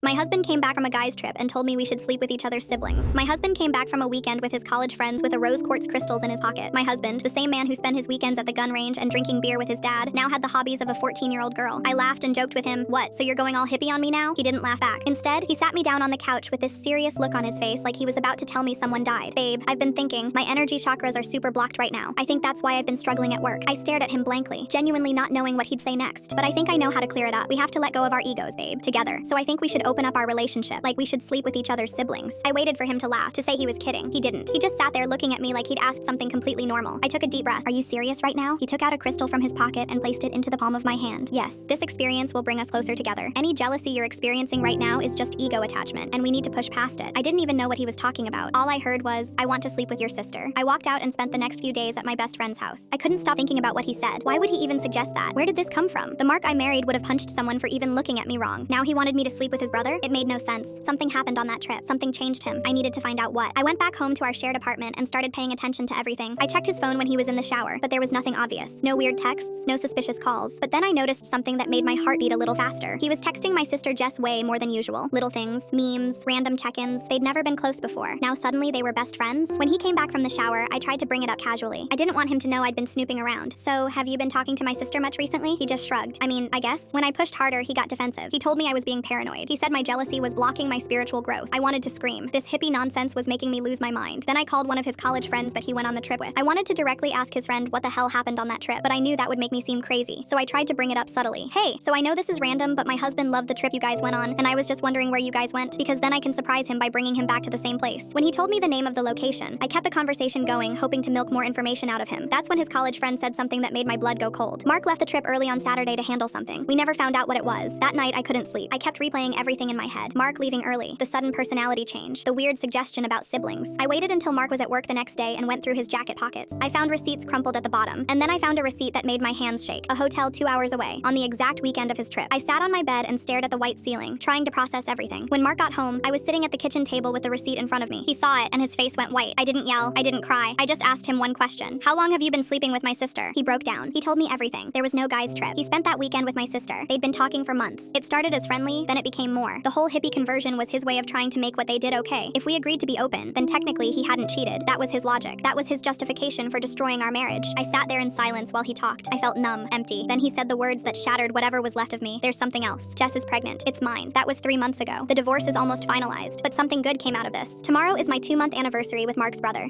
My husband came back from a guy's trip and told me we should sleep with each other's siblings. My husband came back from a weekend with his college friends with a rose quartz crystals in his pocket. My husband, the same man who spent his weekends at the gun range and drinking beer with his dad, now had the hobbies of a 14-year-old girl. I laughed and joked with him, "What, so you're going all hippie on me now?" He didn't laugh back. Instead, he sat me down on the couch with this serious look on his face like he was about to tell me someone died. "Babe, I've been thinking, my energy chakras are super blocked right now. I think that's why I've been struggling at work." I stared at him blankly, genuinely not knowing what he'd say next. "But I think I know how to clear it up. We have to let go of our egos, babe, together. So I think we should open up our relationship. Like we should sleep with each other's siblings." I waited for him to laugh, to say he was kidding. He didn't. He just sat there looking at me like he'd asked something completely normal. I took a deep breath. "Are you serious right now?" He took out a crystal from his pocket and placed it into the palm of my hand. "Yes, this experience will bring us closer together. Any jealousy you're experiencing right now is just ego attachment, and we need to push past it." I didn't even know what he was talking about. All I heard was, "I want to sleep with your sister." I walked out and spent the next few days at my best friend's house. I couldn't stop thinking about what he said. Why would he even suggest that? Where did this come from? The Mark I married would have punched someone for even looking at me wrong. Now he wanted me to sleep with his brother? It made no sense. Something happened on that trip. Something changed him. I needed to find out what. I went back home to our shared apartment and started paying attention to everything. I checked his phone when he was in the shower, but there was nothing obvious. No weird texts, no suspicious calls. But then I noticed something that made my heart beat a little faster. He was texting my sister Jess way more than usual. Little things, memes, random check-ins. They'd never been close before. Now suddenly they were best friends. When he came back from the shower, I tried to bring it up casually. I didn't want him to know I'd been snooping around. "So, have you been talking to my sister much recently?" He just shrugged. I guess. When I pushed harder, he got defensive. He told me I was being paranoid. He said my jealousy was blocking my spiritual growth. I wanted to scream. This hippie nonsense was making me lose my mind. Then I called one of his college friends that he went on the trip with. I wanted to directly ask his friend what the hell happened on that trip, but I knew that would make me seem crazy. So I tried to bring it up subtly. "Hey, so I know this is random, but my husband loved the trip you guys went on, and I was just wondering where you guys went, because then I can surprise him by bringing him back to the same place." When he told me the name of the location, I kept the conversation going, hoping to milk more information out of him. That's when his college friend said something that made my blood go cold. Mark left the trip early on Saturday to handle something. We never found out what it was. That night, I couldn't sleep. I kept replaying everything in my head. Mark leaving early, the sudden personality change, the weird suggestion about siblings. I waited until Mark was at work the next day and went through his jacket pockets. I found receipts crumpled at the bottom, and then I found a receipt that made my hands shake. A hotel 2 hours away, on the exact weekend of his trip. I sat on my bed and stared at the white ceiling, trying to process everything. When Mark got home, I was sitting at the kitchen table with the receipt in front of me. He saw it, and his face went white. I didn't yell. I didn't cry. I just asked him one question. "How long have you been sleeping with my sister?" He broke down. He told me everything. There was no guy's trip. He spent that weekend with my sister. They'd been talking for months. It started as friendly, then it became more. The whole hippie conversion was his way of trying to make what they did okay. If we agreed to be open, then technically he hadn't cheated. That was his logic. That was his justification for destroying our marriage. I sat there in silence while he talked. I felt numb, empty. Then he said the words that shattered whatever was left of me. "There's something else. Jess is pregnant. It's mine." That was 3 months ago. The divorce is almost finalized, but something good came out of this. Tomorrow is my 2-month anniversary with Mark's brother.